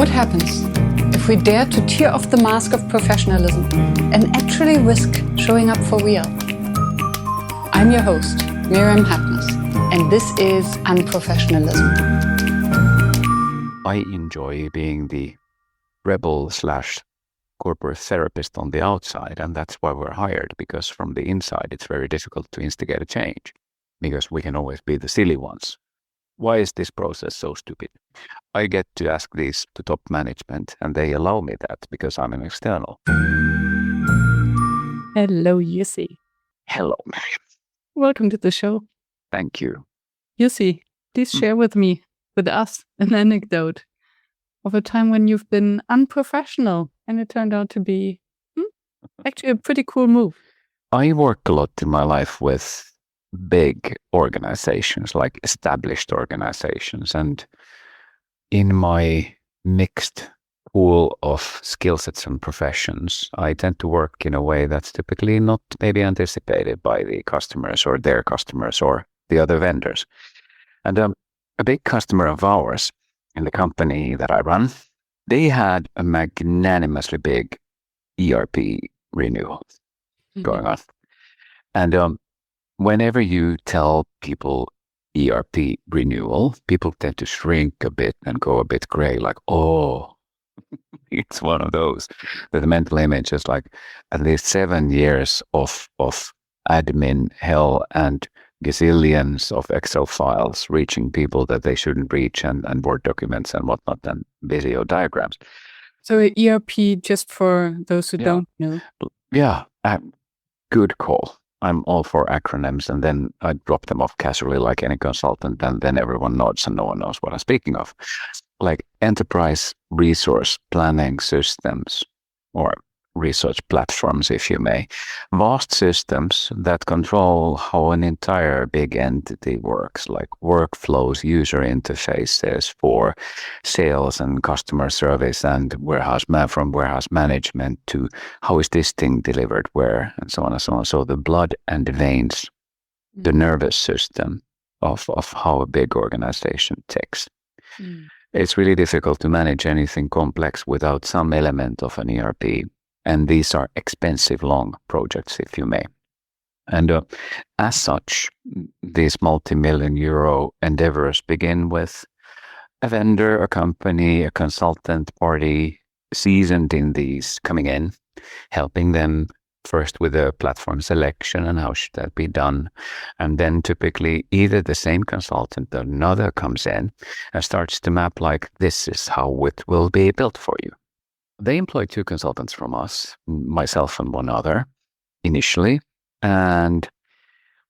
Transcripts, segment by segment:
What happens if we dare to tear off the mask of professionalism and actually risk showing up for real? I'm your host, Miriam Happiness, and this is Unprofessionalism. I enjoy being the rebel/corporate therapist on the outside, and that's why we're hired, because from the inside it's very difficult to instigate a change, because we can always be the silly ones. Why is this process so stupid? I get to ask these to top management, and they allow me that because I'm an external. Hello, Jussi. Hello, Miriam. Welcome to the show. Thank you. Jussi, please share with us, an anecdote of a time when you've been unprofessional and it turned out to be actually a pretty cool move. I work a lot in my life with big organizations, like established organizations, and in my mixed pool of skill sets and professions, I tend to work in a way that's typically not maybe anticipated by the customers or their customers or the other vendors. And a big customer of ours in the company that I run, they had a magnanimously big ERP renewal going on. And whenever you tell people ERP renewal, people tend to shrink a bit and go a bit gray, like, oh, it's one of those. That the mental image is like at least 7 years of admin hell and gazillions of Excel files reaching people that they shouldn't reach, and Word documents and whatnot, and video diagrams. So ERP, just for those who don't know. Yeah, good call. I'm all for acronyms, and then I drop them off casually like any consultant, and then everyone nods and no one knows what I'm speaking of. Like enterprise resource planning systems, or research platforms, if you may. Vast systems that control how an entire big entity works, like workflows, user interfaces for sales and customer service, and from warehouse management to how is this thing delivered where, and so on and so on. So the blood and the veins, the nervous system of how a big organization ticks. It's really difficult to manage anything complex without some element of an ERP. And these are expensive, long projects, if you may. And as such, these multi-million-euro endeavors begin with a vendor, a company, a consultant party, seasoned in these, coming in, helping them first with the platform selection and how should that be done. And then typically either the same consultant or another comes in and starts to map like, this is how it will be built for you. They employed 2 consultants from us, myself and one other, initially. And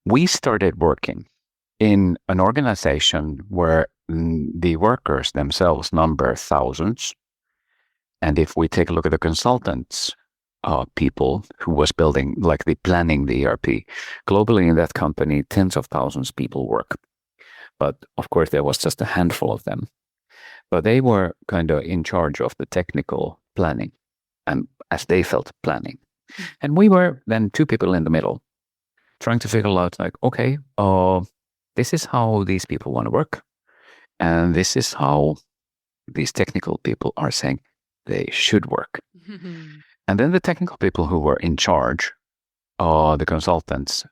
we started working in an organization where the workers themselves number thousands. And if we take a look at the consultants, people who was building, like planning the ERP, globally in that company, tens of thousands of people work. But of course, there was just a handful of them. But they were kind of in charge of the technical planning, and as they felt planning. And we were then 2 people in the middle trying to figure out like, okay, this is how these people want to work. And this is how these technical people are saying they should work. And then the technical people who were in charge, the consultants,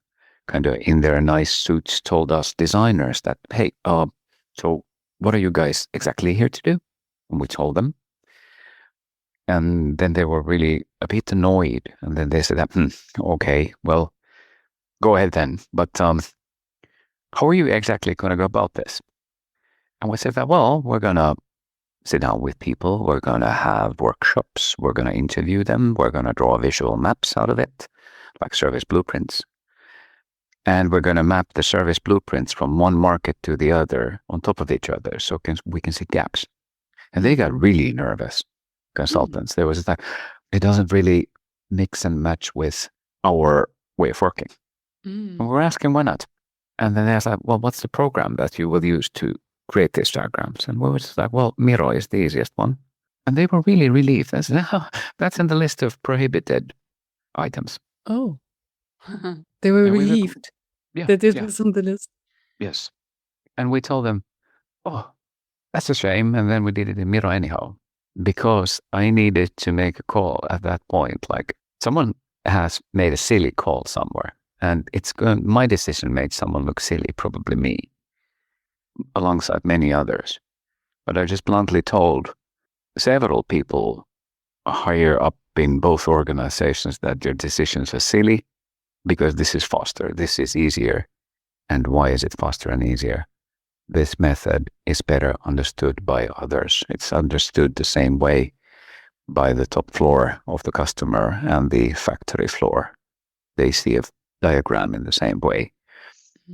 kind of in their nice suits, told us designers that, hey, so what are you guys exactly here to do? And we told them. And then they were really a bit annoyed. And then they said, okay, well, go ahead then. But how are you exactly going to go about this? And we said, well, we're going to sit down with people. We're going to have workshops. We're going to interview them. We're going to draw visual maps out of it, like service blueprints. And we're going to map the service blueprints from one market to the other on top of each other so we can see gaps. And they got really nervous, consultants. There was like, it doesn't really mix and match with our way of working. And we're asking why not? And then they asked, like, well, what's the program that you will use to create these diagrams? And we were just like, well, Miro is the easiest one. And they were really relieved. I said, that's in the list of prohibited items. Oh, they were relieved that it was on the list. Yes. And we told them, oh, that's a shame. And then we did it in Miro anyhow. because I needed to make a call at that point. Like someone has made a silly call somewhere, and my decision made someone look silly, probably me, alongside many others. But I just bluntly told several people higher up in both organizations that their decisions are silly because this is faster, this is easier. And why is it faster and easier? This method is better understood by others. It's understood the same way by the top floor of the customer and the factory floor. They see a diagram in the same way.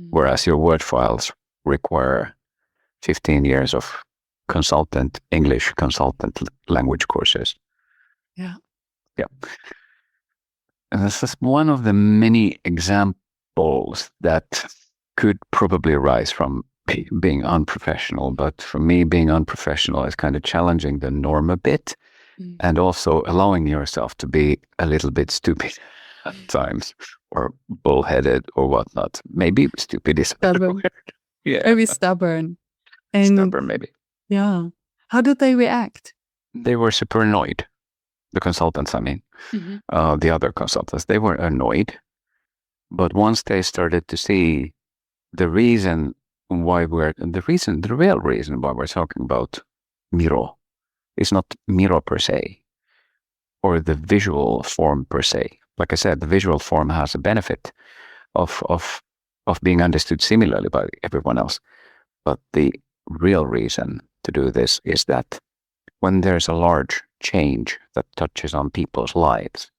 Whereas your Word files require 15 years of English consultant language courses. Yeah. And this is one of the many examples that could probably arise from being unprofessional. But for me, being unprofessional is kind of challenging the norm a bit and also allowing yourself to be a little bit stupid at times or bullheaded or whatnot. Maybe stupid is stubborn. Yeah. Very stubborn. And stubborn, maybe. Yeah. How did they react? They were super annoyed. The consultants, I mean. The other consultants, they were annoyed. But once they started to see the real reason why we're talking about Miro is not Miro per se, or the visual form per se. Like I said, the visual form has a benefit of being understood similarly by everyone else. But the real reason to do this is that when there's a large change that touches on people's lives,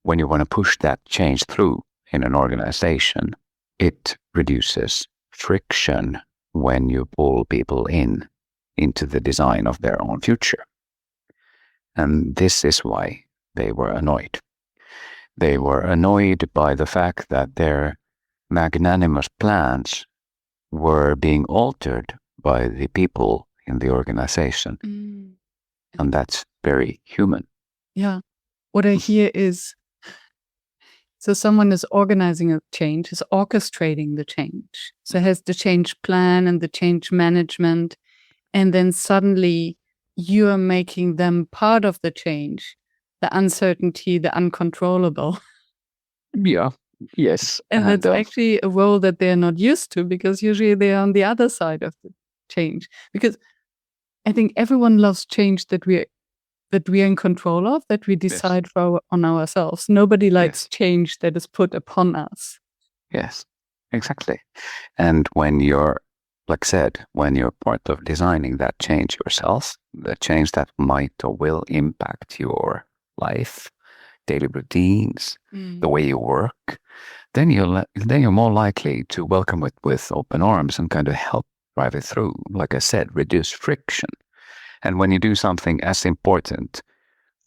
when you want to push that change through in an organization, it reduces friction when you pull people into the design of their own future. And this is why they were annoyed. They were annoyed by the fact that their magnanimous plans were being altered by the people in the organization. And that's very human. Yeah. What I hear is, so someone is organizing a change, is orchestrating the change. So has the change plan and the change management. And then suddenly you are making them part of the change, the uncertainty, the uncontrollable. Yeah. Yes. And that's actually a role that they're not used to, because usually they're on the other side of the change. Because I think everyone loves change that we're in control of, that we decide on ourselves. Nobody likes change that is put upon us. Yes, exactly. And when you're, like I said, when you're part of designing that change yourself, the change that might or will impact your life, daily routines, the way you work, then you're more likely to welcome it with open arms and kind of help drive it through. Like I said, reduce friction. And when you do something as important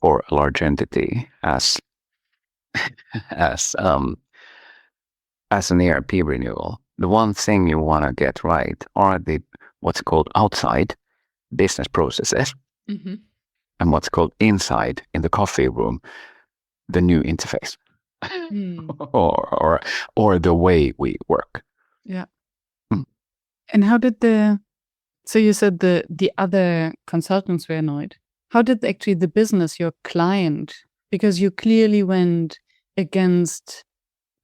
for a large entity as an ERP renewal, the one thing you want to get right are the what's called outside business processes and what's called inside in the coffee room, the new interface or the way we work. Yeah. And how did so you said the other consultants were annoyed. How did actually the business, your client, because you clearly went against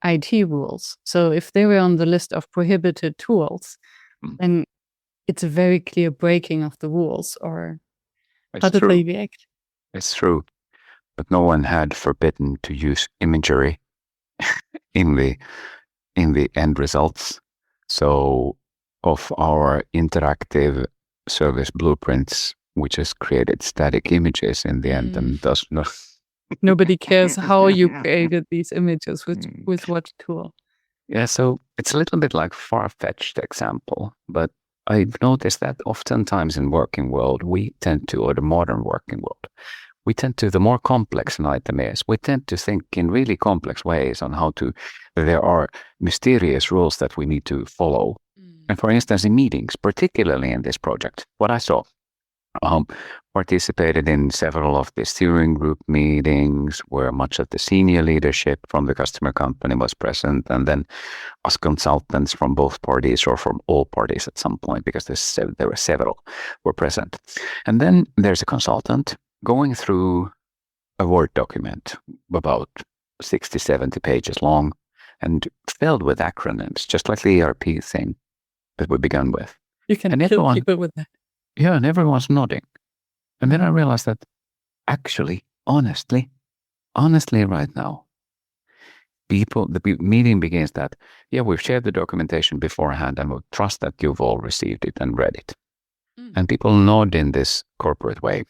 IT rules. So if they were on the list of prohibited tools, then it's a very clear breaking of the rules. Or how did they react? It's true. But no one had forbidden to use imagery in the end results. So of our interactive service blueprints, we just created static images in the end, and does not. Nobody cares how you created these images with what tool. Yeah, so it's a little bit like far-fetched example, but I've noticed that oftentimes in working world, or the modern working world, the more complex an item is, we tend to think in really complex ways on there are mysterious rules that we need to follow. And for instance, in meetings, particularly in this project, what I saw participated in several of the steering group meetings where much of the senior leadership from the customer company was present, and then us consultants from both parties or from all parties at some point, because there were several were present. And then there's a consultant going through a Word document about 60, 70 pages long and filled with acronyms, just like the ERP thing that we began with. You can And kill people with that. Yeah, and everyone's nodding. And then I realized that actually, honestly right now, the meeting begins that, yeah, we've shared the documentation beforehand and we trust that you've all received it and read it. And people nod in this corporate way.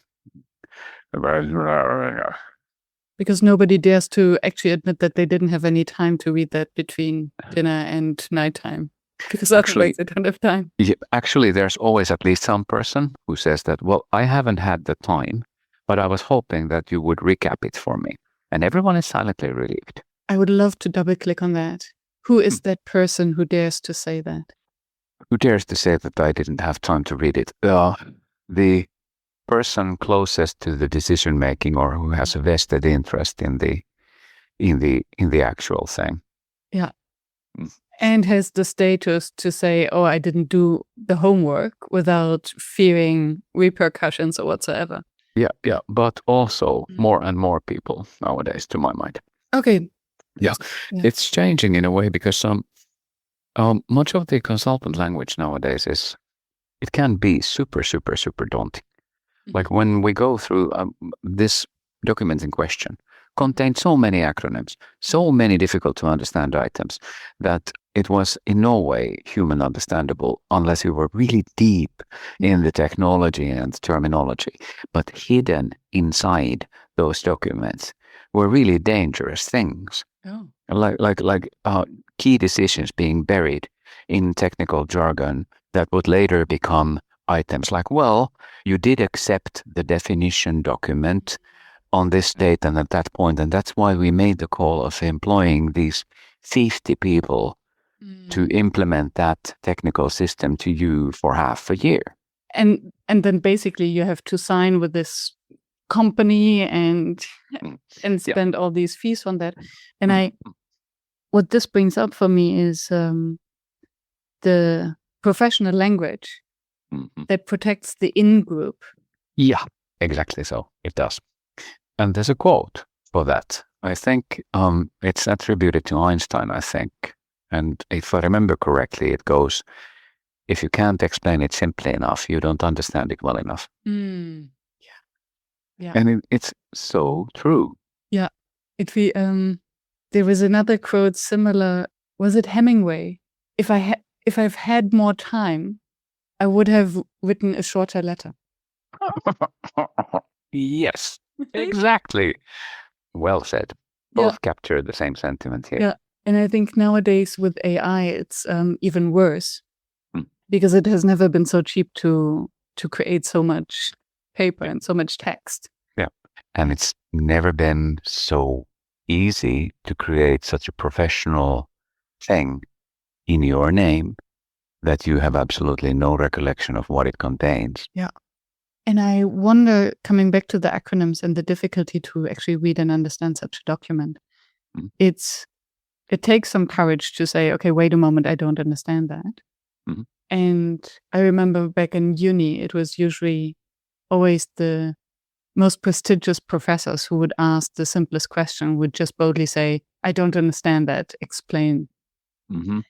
Because nobody dares to actually admit that they didn't have any time to read that between dinner and nighttime. Because otherwise they don't have time. Yeah, actually, there's always at least some person who says that, well, I haven't had the time, but I was hoping that you would recap it for me. And everyone is silently relieved. I would love to double click on that. Who is that person who dares to say that? Who dares to say that I didn't have time to read it? The person closest to the decision making, or who has a vested interest in the actual thing. Yeah. And has the status to say, oh, I didn't do the homework, without fearing repercussions or whatsoever. Yeah. But also more and more people nowadays, to my mind. Okay. Yeah. It's changing in a way because much of the consultant language nowadays it can be super, super, super daunting. Like when we go through this document in question, contained so many acronyms, so many difficult to understand items, that it was in no way human understandable unless you were really deep in the technology and the terminology. But hidden inside those documents were really dangerous things. Oh. Like key decisions being buried in technical jargon that would later become items like, well, you did accept the definition document on this date and at that point, and that's why we made the call of employing these 50 people to implement that technical system to you for half a year. And then basically you have to sign with this company and spend all these fees on that. And what this brings up for me is the professional language that protects the in-group. Yeah, exactly so. It does. And there's a quote for that. I think it's attributed to Einstein, I think. And if I remember correctly, it goes, if you can't explain it simply enough, you don't understand it well enough. Yeah. And it's so true. Yeah. There was another quote similar. Was it Hemingway? If I've had more time, I would have written a shorter letter. Yes, exactly. Well said. Both capture the same sentiment here. Yeah. And I think nowadays with AI, it's even worse because it has never been so cheap to create so much paper and so much text. Yeah. And it's never been so easy to create such a professional thing in your name that you have absolutely no recollection of what it contains. Yeah. And I wonder, coming back to the acronyms and the difficulty to actually read and understand such a document, it takes some courage to say, okay, wait a moment, I don't understand that. And I remember back in uni, it was usually always the most prestigious professors who would ask the simplest question, would just boldly say, I don't understand that, explain. And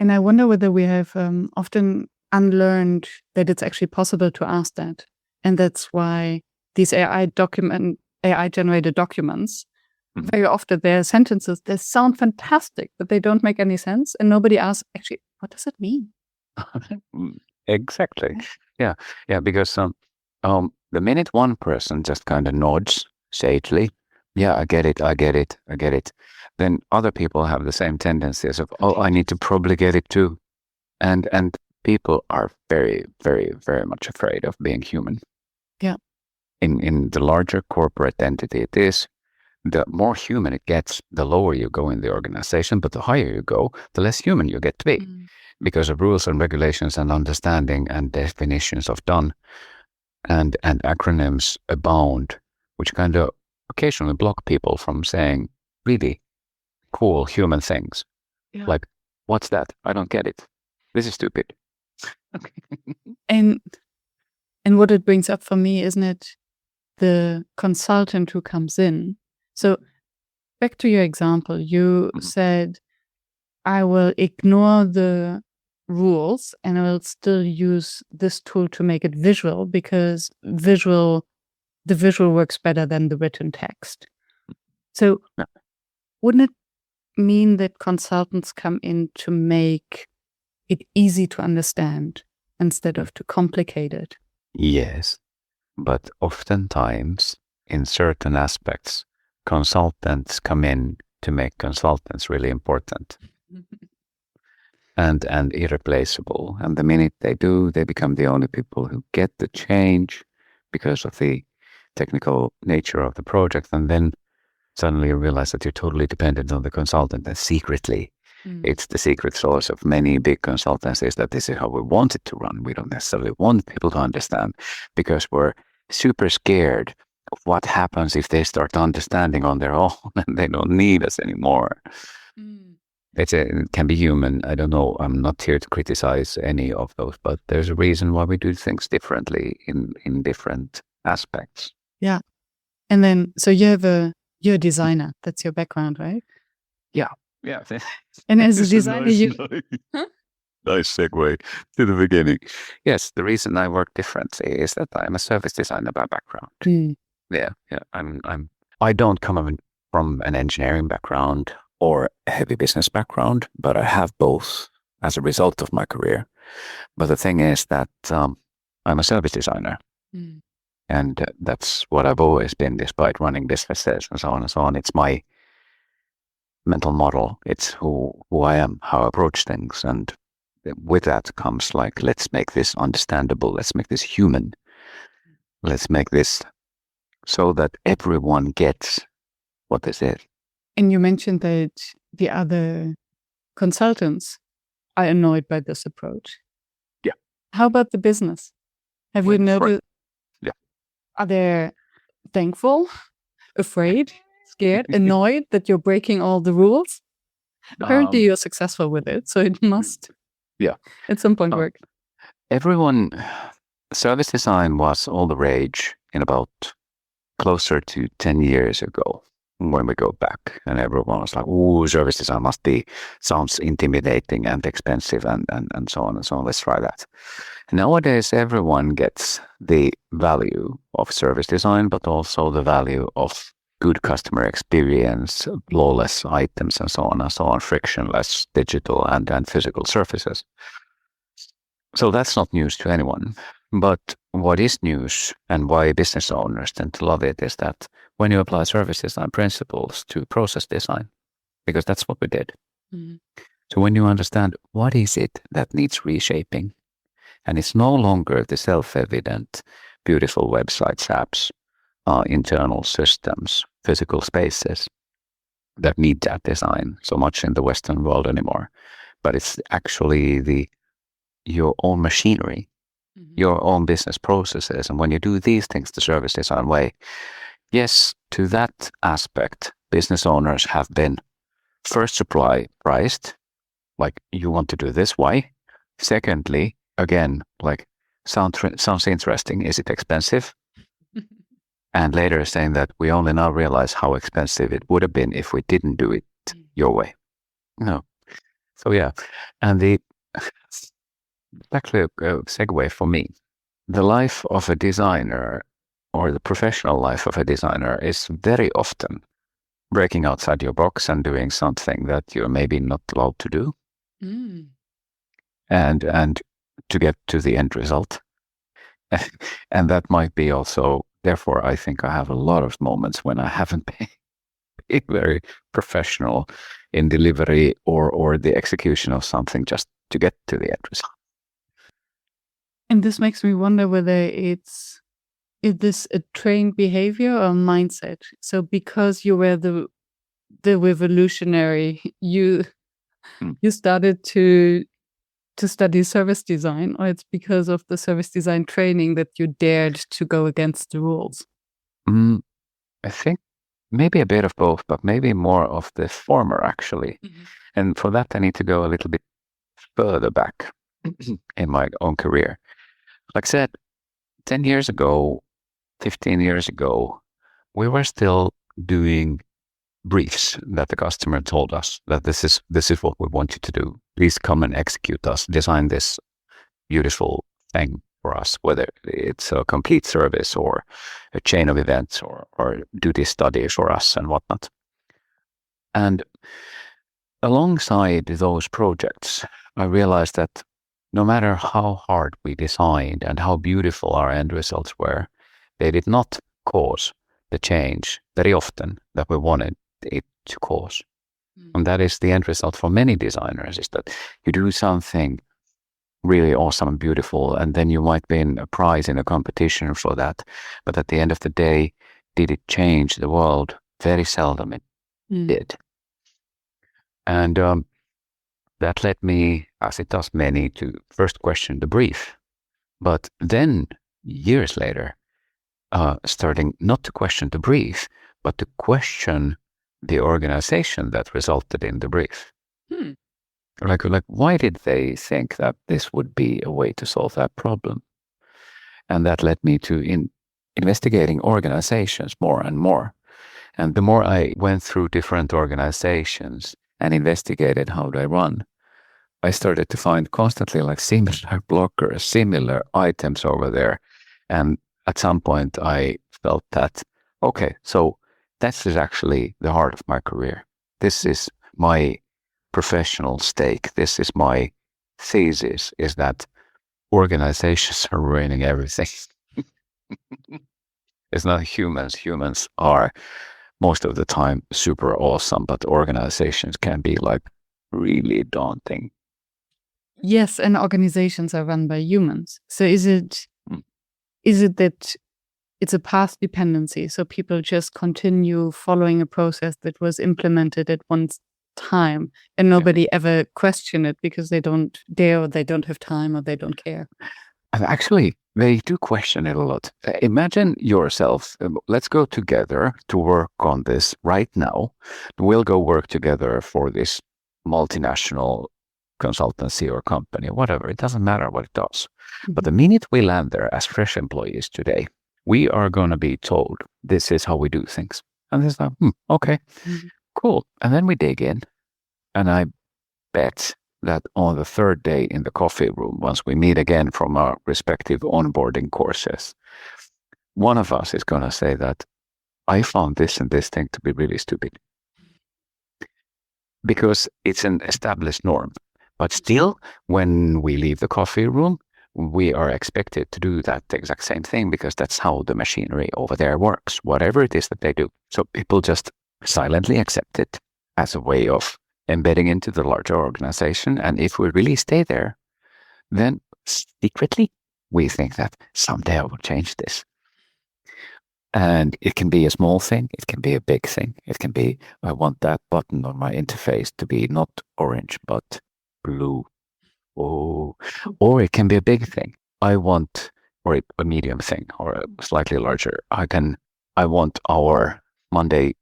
I wonder whether we have often unlearned that it's actually possible to ask that. And that's why these AI-generated documents, very often they're sentences that sound fantastic, but they don't make any sense. And nobody asks, actually, what does it mean? Exactly. Yeah. Because the minute one person just kind of nods sagely, yeah, I get it, then other people have the same tendencies of, oh, I need to probably get it too. And people are very, very, very much afraid of being human. Yeah. In the larger corporate entity it is, the more human it gets, the lower you go in the organization, but the higher you go, the less human you get to be, because of rules and regulations and understanding and definitions of done, and acronyms abound, which kind of occasionally block people from saying really cool human things. Yeah. Like, what's that? I don't get it. This is stupid. And what it brings up for me, isn't it, the consultant who comes in? So back to your example, you said, I will ignore the rules and I will still use this tool to make it visual, because the visual works better than the written text. So wouldn't it mean that consultants come in to make it easy to understand instead of to complicate it? Yes, but oftentimes in certain aspects, consultants come in to make consultants really important and irreplaceable. And the minute they do, they become the only people who get the change because of the technical nature of the project. And then suddenly you realize that you're totally dependent on the consultant, and secretly it's the secret sauce of many big consultancies that this is how we want it to run. We don't necessarily want people to understand, because we're super scared of what happens if they start understanding on their own and they don't need us anymore. It can be human. I don't know. I'm not here to criticize any of those, but there's a reason why we do things differently in different aspects. Yeah. And then, so you're a designer. That's your background, right? Yeah. And as a designer, nice segue to the beginning. Yes, the reason I work differently is that I'm a service designer by background. Yeah. I don't come from an engineering background or a heavy business background, but I have both as a result of my career. But the thing is that I'm a service designer. And that's what I've always been, despite running businesses and so on and so on. It's my mental model. It's who I am, how I approach things. And with that comes like, let's make this understandable. Let's make this human. Let's make this so that everyone gets what this is. And you mentioned that the other consultants are annoyed by this approach. Yeah. How about the business? Have you noticed? Yeah. Are they thankful, afraid, scared, annoyed that you're breaking all the rules? Apparently you're successful with it, so it must at some point work. Everyone, service design was all the rage in about closer to 10 years ago when we go back, and everyone was like, "Ooh, service design sounds intimidating and expensive and so on and so on. Let's try that." Nowadays, everyone gets the value of service design, but also the value of good customer experience, flawless items, and so on, frictionless digital and physical surfaces. So that's not news to anyone. But what is news, and why business owners tend to love it, is that when you apply service design principles to process design, because that's what we did. So when you understand what is it that needs reshaping, and it's no longer the self-evident, beautiful websites, apps, internal systems, physical spaces that need that design so much in the Western world anymore, but it's actually your own machinery, your own business processes. And when you do these things the service design way, yes, to that aspect, business owners have been first supply priced, like, you want to do this, why? Secondly, again, like, sounds interesting, is it expensive? And later saying that we only now realize how expensive it would have been if we didn't do it your way. No. So yeah, and actually a segue for me. The life of a designer, or the professional life of a designer, is very often breaking outside your box and doing something that you're maybe not allowed to do. And to get to the end result. And that might be also, therefore, I think I have a lot of moments when I haven't been very professional in delivery or the execution of something just to get to the end result. And this makes me wonder whether it's is this a trained behavior or mindset? So because you were the revolutionary, you started to study service design, or it's because of the service design training that you dared to go against the rules? I think maybe a bit of both, but maybe more of the former, actually. And for that, I need to go a little bit further back in my own career. Like I said, 10 years ago, 15 years ago, we were still doing briefs that the customer told us that this is what we want you to do. Please come and execute us, design this beautiful thing for us, whether it's a complete service or a chain of events or do this study for us and whatnot. And alongside those projects, I realized that no matter how hard we designed and how beautiful our end results were, they did not cause the change very often that we wanted it to cause. And that is the end result for many designers, is that you do something really awesome and beautiful, and then you might win a prize in a competition for that. But at the end of the day, did it change the world? Very seldom it did. And that led me, as it does many, to first question the brief. But then, years later, starting not to question the brief, but to question the organization that resulted in the brief. Like, why did they think that this would be a way to solve that problem? And that led me to investigating organizations more and more. And the more I went through different organizations and investigated how they run, I started to find constantly like similar blockers, similar items over there. And at some point I felt that, okay, so this is actually the heart of my career. This is my professional stake. This is my thesis, is that organizations are ruining everything. It's not humans. Humans are most of the time super awesome, but organizations can be like really daunting. Yes, and organizations are run by humans. So is it that it's a path dependency? So people just continue following a process that was implemented at one time and nobody ever question it because they don't dare, or they don't have time, or they don't care. And actually, they do question it a lot. Imagine yourself, let's go together to work on this right now. We'll go work together for this multinational consultancy or company, whatever. It doesn't matter what it does. But the minute we land there as fresh employees today, we are going to be told this is how we do things. And it's like, okay, cool. And then we dig in. And I bet that on the third day in the coffee room, once we meet again from our respective onboarding courses, one of us is going to say that I found this and this thing to be really stupid. Because it's an established norm. But still, when we leave the coffee room, we are expected to do that exact same thing because that's how the machinery over there works, whatever it is that they do. So people just silently accept it as a way of embedding into the larger organization. And if we really stay there, then secretly we think that someday I will change this. And it can be a small thing, it can be a big thing. It can be, I want that button on my interface to be not orange, but blue. Oh, or it can be a big thing. I want, or a medium thing, or a slightly larger. I want our Monday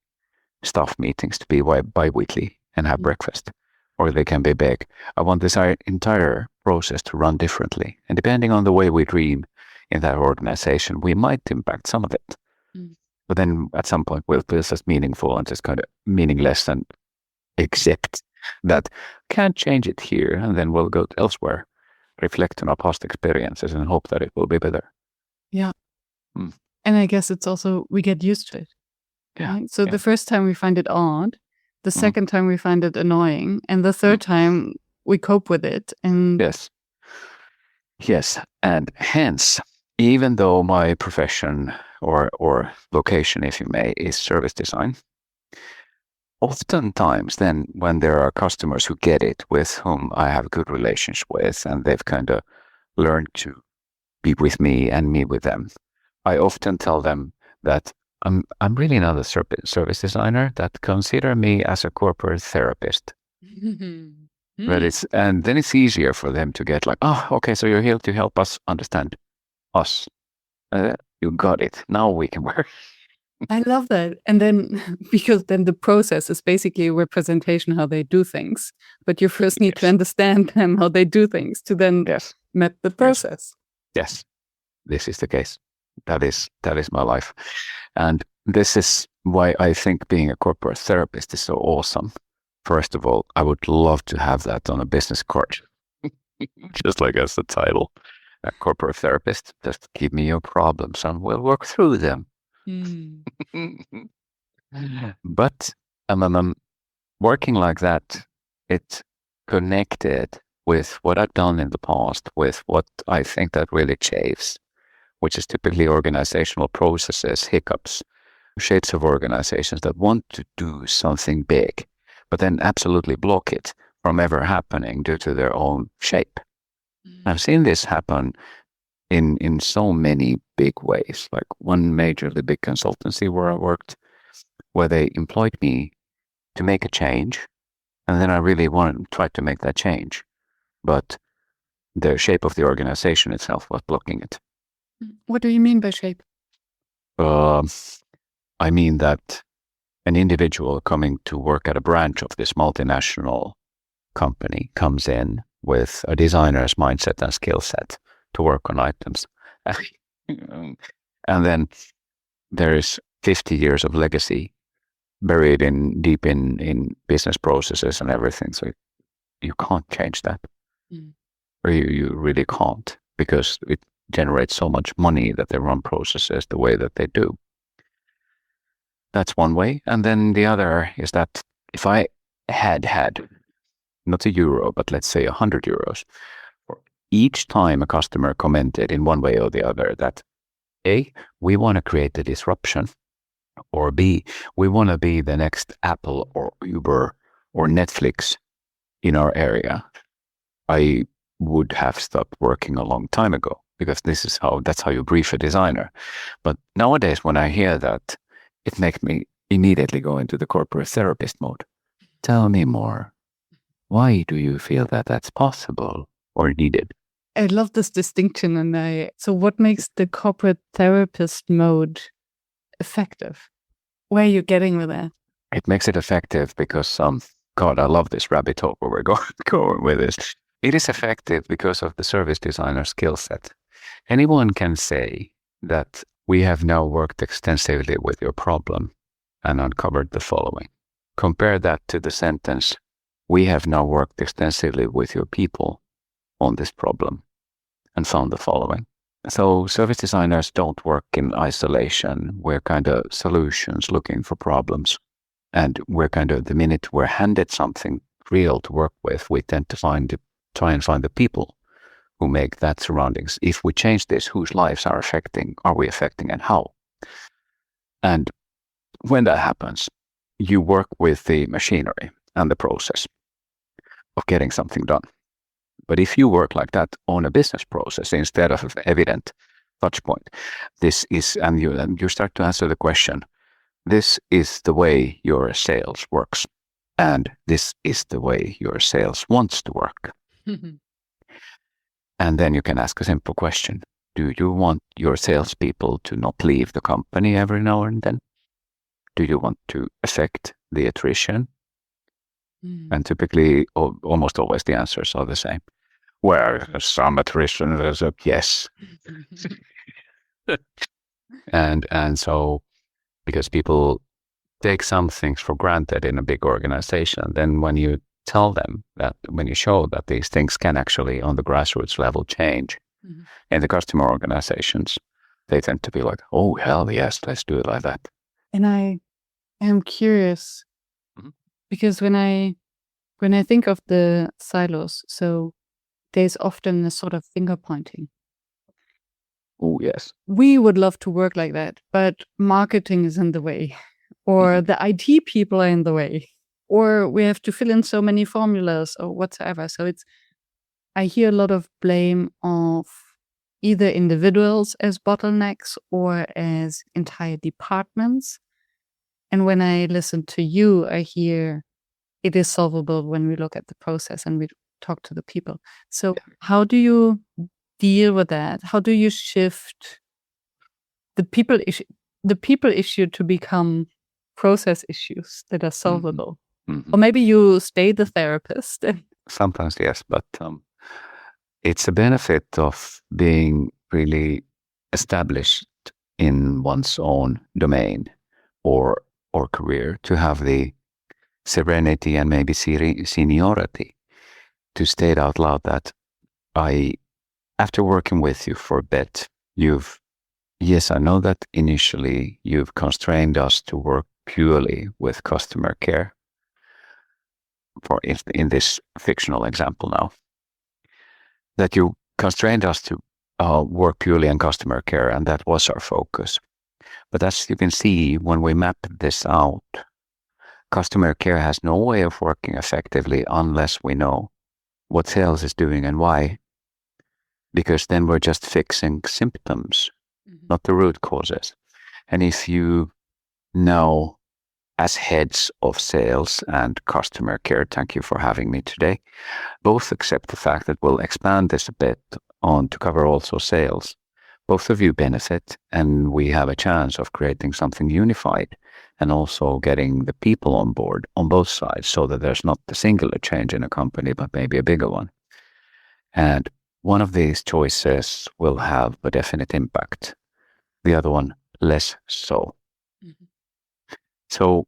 staff meetings to be bi-weekly and have breakfast, or they can be big. I want this entire process to run differently. And depending on the way we dream in that organization, we might impact some of it. But then at some point we'll feel just meaningful and just kind of meaningless and accept that can't change it here. And then we'll go elsewhere, reflect on our past experiences and hope that it will be better. Yeah. And I guess it's also, we get used to it. Yeah. Right? So the first time we find it odd, the second time we find it annoying, and the third time we cope with it. And yes. And hence, even though my profession or vocation, if you may, is service design, oftentimes then when there are customers who get it, with whom I have a good relationship with, and they've kind of learned to be with me and me with them, I often tell them that I'm really not a service designer, that consider me as a corporate therapist. But and then it's easier for them to get like, oh, okay, so you're here to help us understand us. You got it. Now we can work. I love that. And then, because then the process is basically a representation how they do things. But you first need to understand them, how they do things, to then map the process. Yes, this is the case. That is my life. And this is why I think being a corporate therapist is so awesome. First of all, I would love to have that on a business card. Just like as the title, a corporate therapist. Just give me your problems and we'll work through them. But working like that, it's connected with what I've done in the past, with what I think that really chafes, which is typically organizational processes, hiccups, shades of organizations that want to do something big, but then absolutely block it from ever happening due to their own shape. I've seen this happen in so many big ways. Like one majorly big consultancy where I worked, where they employed me to make a change, and then I really tried to make that change, but the shape of the organization itself was blocking it. What do you mean by shape? I mean that an individual coming to work at a branch of this multinational company comes in with a designer's mindset and skill set to work on items. And then there is 50 years of legacy buried deep in business processes and everything. So you can't change that. Or you really can't, because it generates so much money that they run processes the way that they do. That's one way. And then the other is that if I had not €1, but let's say €100, for each time a customer commented in one way or the other that A, we want to create a disruption, or B, we want to be the next Apple or Uber or Netflix in our area, I would have stopped working a long time ago, because that's how you brief a designer. But nowadays, when I hear that, it makes me immediately go into the corporate therapist mode. Tell me more. Why do you feel that that's possible or needed? I love this distinction. And so what makes the corporate therapist mode effective? Where are you getting with that? It makes it effective because, God, I love this rabbit hole where we're going with this. It is effective because of the service designer skill set. Anyone can say that we have now worked extensively with your problem and uncovered the following. Compare that to the sentence, we have now worked extensively with your people on this problem and found the following. So service designers don't work in isolation. We're kind of solutions looking for problems. And we're kind of, the minute we're handed something real to work with, we tend to try and find the people who make that surroundings. If we change this, whose lives are we affecting and how? And when that happens, you work with the machinery and the process of getting something done. But if you work like that on a business process instead of an evident touch point, and you start to answer the question, this is the way your sales works, and this is the way your sales wants to work. And then you can ask a simple question. Do you want your salespeople to not leave the company every now and then? Do you want to affect the attrition? And typically, almost always the answers are the same. Where some attrition is a yes. and so, because people take some things for granted in a big organization, then when you tell them that, when you show that these things can actually on the grassroots level change in the customer organizations, they tend to be like, oh, hell yes, let's do it like that. And I am curious because when I think of the silos, so there's often a sort of finger pointing. Oh, yes. We would love to work like that, but marketing is in the way, or the IT people are in the way, or we have to fill in so many formulas or whatsoever. So I hear a lot of blame of either individuals as bottlenecks or as entire departments. And when I listen to you, I hear it is solvable when we look at the process and we talk to the people. So how do you deal with that? How do you shift the people issue to become process issues that are solvable? Or maybe you stay the therapist. Sometimes, yes, but it's a benefit of being really established in one's own domain or career to have the serenity and maybe seniority to state out loud that after working with you for a bit, yes, I know that initially you've constrained us to work purely with customer care, in this fictional example now, that you constrained us to work purely on customer care, and that was our focus. But as you can see, when we map this out, customer care has no way of working effectively unless we know what sales is doing and why, because then we're just fixing symptoms, not the root causes. And if you know, as heads of sales and customer care, thank you for having me today, both accept the fact that we'll expand this a bit on to cover also sales. Both of you benefit, and we have a chance of creating something unified and also getting the people on board on both sides, so that there's not a singular change in a company, but maybe a bigger one. And one of these choices will have a definite impact. The other one, less so. So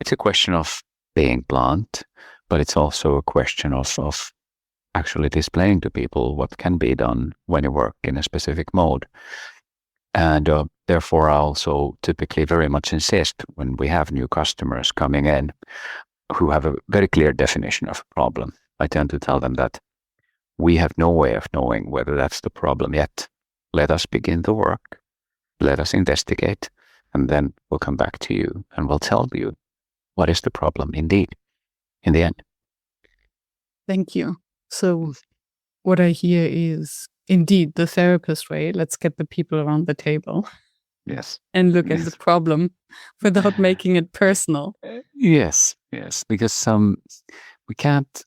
it's a question of being blunt, but it's also a question of actually displaying to people what can be done when you work in a specific mode. And therefore, I also typically very much insist when we have new customers coming in who have a very clear definition of a problem, I tend to tell them that we have no way of knowing whether that's the problem yet. Let us begin the work. Let us investigate, and then we'll come back to you and we'll tell you what is the problem indeed in the end. Thank you. So what I hear is indeed the therapist way. Let's get the people around the table. Yes. And look at the problem without making it personal. Yes, because we can't,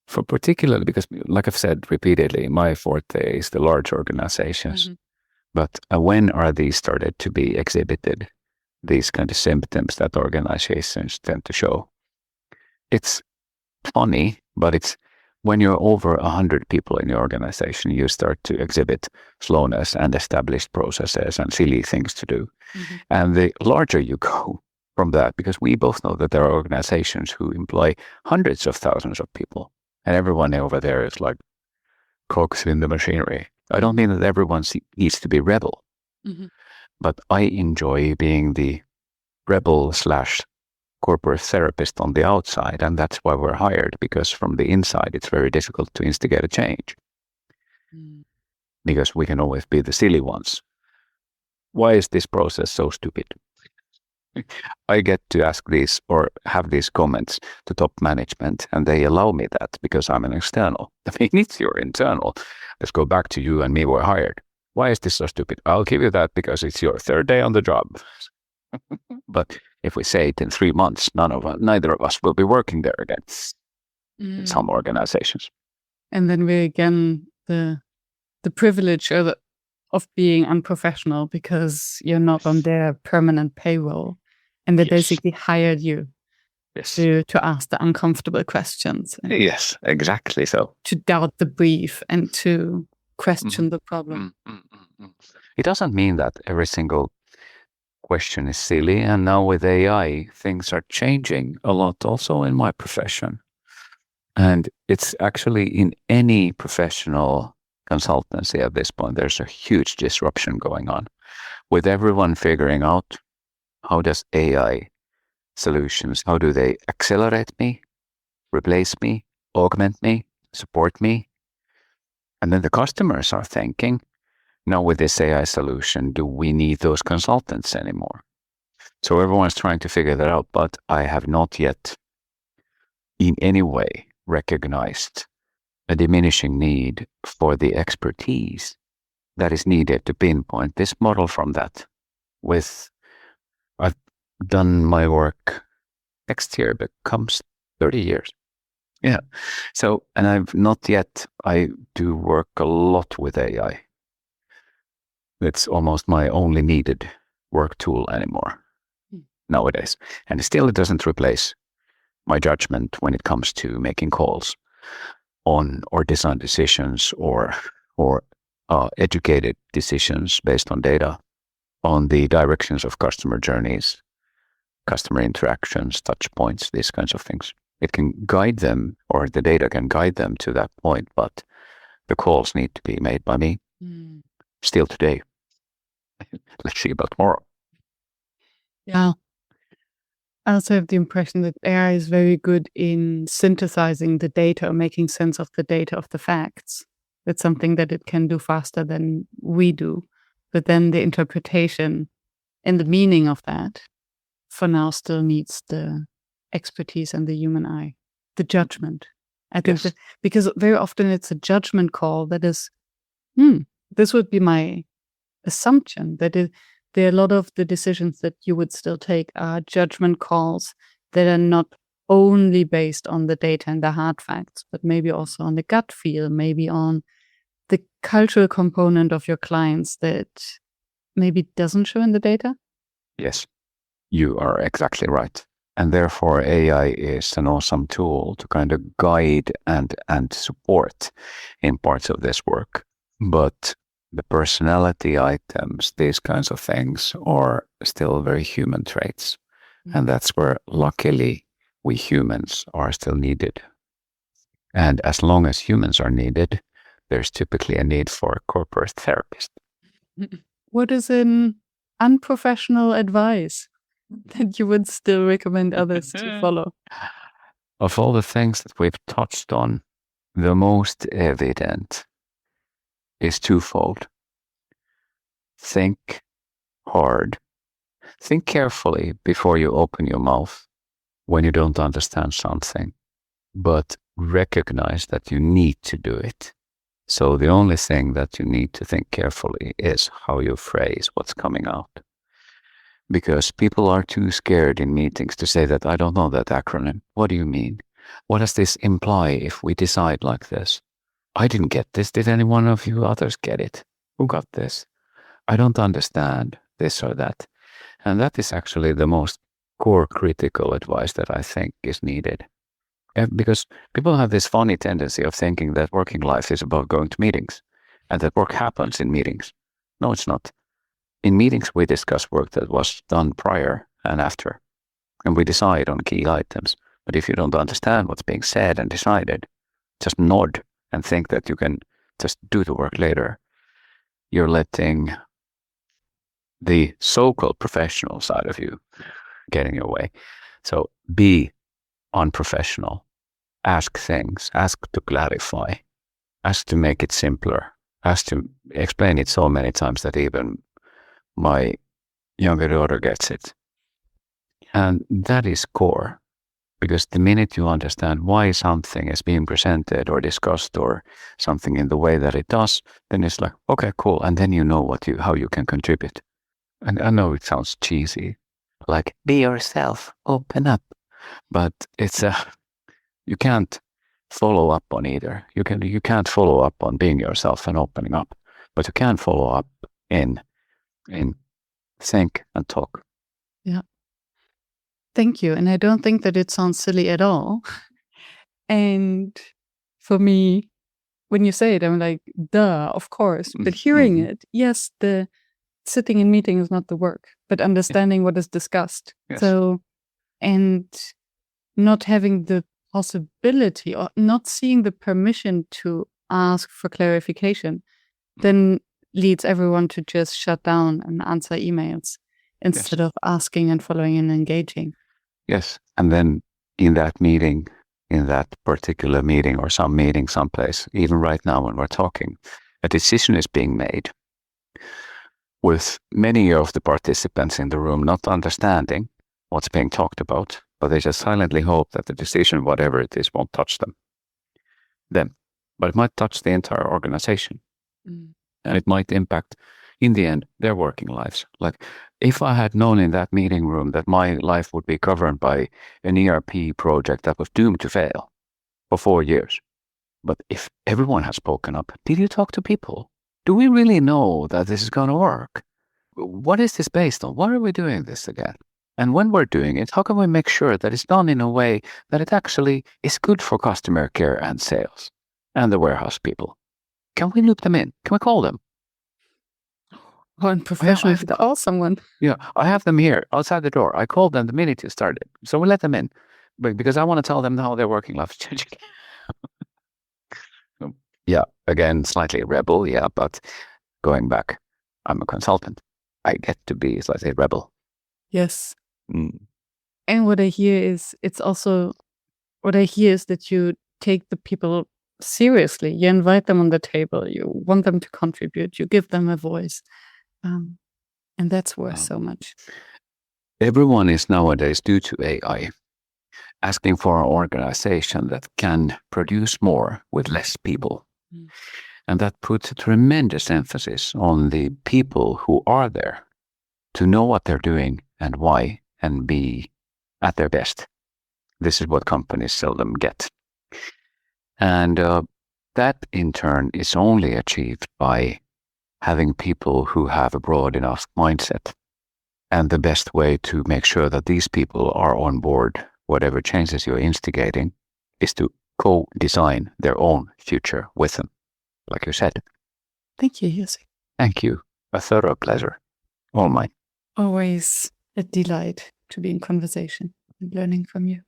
for particularly because, like I've said repeatedly, my forte is the large organizations. But when are these started to be exhibited, these kind of symptoms that organizations tend to show? It's funny, but it's when you're over 100 people in your organization, you start to exhibit slowness and established processes and silly things to do. And the larger you go from that, because we both know that there are organizations who employ hundreds of thousands of people, and everyone over there is like cogs in the machinery. I don't mean that everyone needs to be rebel, but I enjoy being the rebel / corporate therapist on the outside, and that's why we're hired, because from the inside it's very difficult to instigate a change, because we can always be the silly ones. Why is this process so stupid? I get to ask these or have these comments to top management, and they allow me that because I'm an external. I mean, it's your internal. Let's go back to you and me were hired. Why is this so stupid? I'll give you that because it's your third day on the job. But if we say it in 3 months, neither of us will be working there again in some organizations. And then we again the privilege of being unprofessional because you're not on their permanent payroll, and they basically hired you to ask the uncomfortable questions. Yes, exactly so. To doubt the brief and to question the problem. It doesn't mean that every single question is silly, and now with AI things are changing a lot also in my profession, and it's actually in any professional consultancy at this point there's a huge disruption going on with everyone figuring out how does AI solutions, how do they accelerate me, replace me, augment me, support me. And then the customers are thinking, now with this AI solution, do we need those consultants anymore? So everyone's trying to figure that out, but I have not yet in any way recognized a diminishing need for the expertise that is needed to pinpoint this model from that. I've done my work, next year becomes 30 years. Yeah. So, and I do work a lot with AI. It's almost my only needed work tool anymore nowadays. And still it doesn't replace my judgment when it comes to making calls on or design decisions or educated decisions based on data on the directions of customer journeys, customer interactions, touch points, these kinds of things. It can guide them, or the data can guide them to that point, but the calls need to be made by me still today. Let's see about tomorrow. Yeah. I also have the impression that AI is very good in synthesizing the data or making sense of the data, of the facts. It's something that it can do faster than we do. But then the interpretation and the meaning of that for now still needs the expertise and the human eye, the judgment. I think that because very often it's a judgment call that is, this would be my assumption, that there are a lot of the decisions that you would still take are judgment calls that are not only based on the data and the hard facts, but maybe also on the gut feel, maybe on the cultural component of your clients that maybe doesn't show in the data? Yes, you are exactly right. And therefore, AI is an awesome tool to kind of guide and support in parts of this work. But the personality items, these kinds of things, are still very human traits. And that's where, luckily, we humans are still needed. And as long as humans are needed, there's typically a need for a corporate therapist. What is an unprofessional advice that you would still recommend others to follow? Of all the things that we've touched on, the most evident is twofold. Think hard. Think carefully before you open your mouth when you don't understand something, but recognize that you need to do it. So the only thing that you need to think carefully is how you phrase what's coming out. Because people are too scared in meetings to say that, I don't know that acronym. What do you mean? What does this imply if we decide like this? I didn't get this. Did any one of you others get it? Who got this? I don't understand this or that. And that is actually the most core critical advice that I think is needed. Because people have this funny tendency of thinking that working life is about going to meetings and that work happens in meetings. No, it's not. In meetings, we discuss work that was done prior and after, and we decide on key items. But if you don't understand what's being said and decided, just nod and think that you can just do the work later. You're letting the so-called professional side of you get in your way. So be unprofessional. Ask things. Ask to clarify. Ask to make it simpler. Ask to explain it so many times that even my younger daughter gets it. And that is core, because the minute you understand why something is being presented or discussed or something in the way that it does, then it's like, okay, cool. And then you know how you can contribute. And I know it sounds cheesy, like be yourself, open up. But it's you can't follow up on either. You can't follow up on being yourself and opening up, but you can follow up in think and talk. Yeah. Thank you. And I don't think that it sounds silly at all. And for me, when you say it, I'm like, duh, of course. But hearing it, yes, the sitting in meeting is not the work, but understanding what is discussed. Yes. So, and not having the possibility or not seeing the permission to ask for clarification, then leads everyone to just shut down and answer emails instead of asking and following and engaging. Yes. And then in that meeting, in that particular meeting or some meeting someplace, even right now when we're talking, a decision is being made with many of the participants in the room not understanding what's being talked about, but they just silently hope that the decision, whatever it is, won't touch them. but it might touch the entire organization. Mm. And it might impact, in the end, their working lives. Like, if I had known in that meeting room that my life would be governed by an ERP project that was doomed to fail for 4 years, but if everyone has spoken up, did you talk to people? Do we really know that this is going to work? What is this based on? Why are we doing this again? And when we're doing it, how can we make sure that it's done in a way that it actually is good for customer care and sales and the warehouse people? Can we loop them in? Can we call them? Oh, and professionally to call someone. Yeah, I have them here outside the door. I called them the minute you started. So we let them in because I want to tell them how their working life is changing. Yeah, again, slightly rebel, yeah, but going back, I'm a consultant. I get to be slightly rebel. Yes. Mm. And what I hear is that you take the people seriously. You invite them on the table. You want them to contribute. You give them a voice. And that's worth so much. Everyone is nowadays, due to AI, asking for an organization that can produce more with less people. Mm. And that puts a tremendous emphasis on the people who are there to know what they're doing and why and be at their best. This is what companies seldom get. And that in turn is only achieved by having people who have a broad enough mindset. And the best way to make sure that these people are on board, whatever changes you're instigating, is to co-design their own future with them, like you said. Thank you, Jussi. Thank you. A thorough pleasure. All mine. Always a delight to be in conversation and learning from you.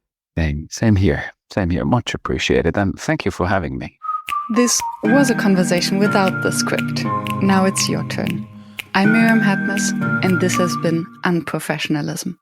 Same here. Same here. Much appreciated. And thank you for having me. This was a conversation without the script. Now it's your turn. I'm Miriam Hatmas, and this has been Unprofessionalism.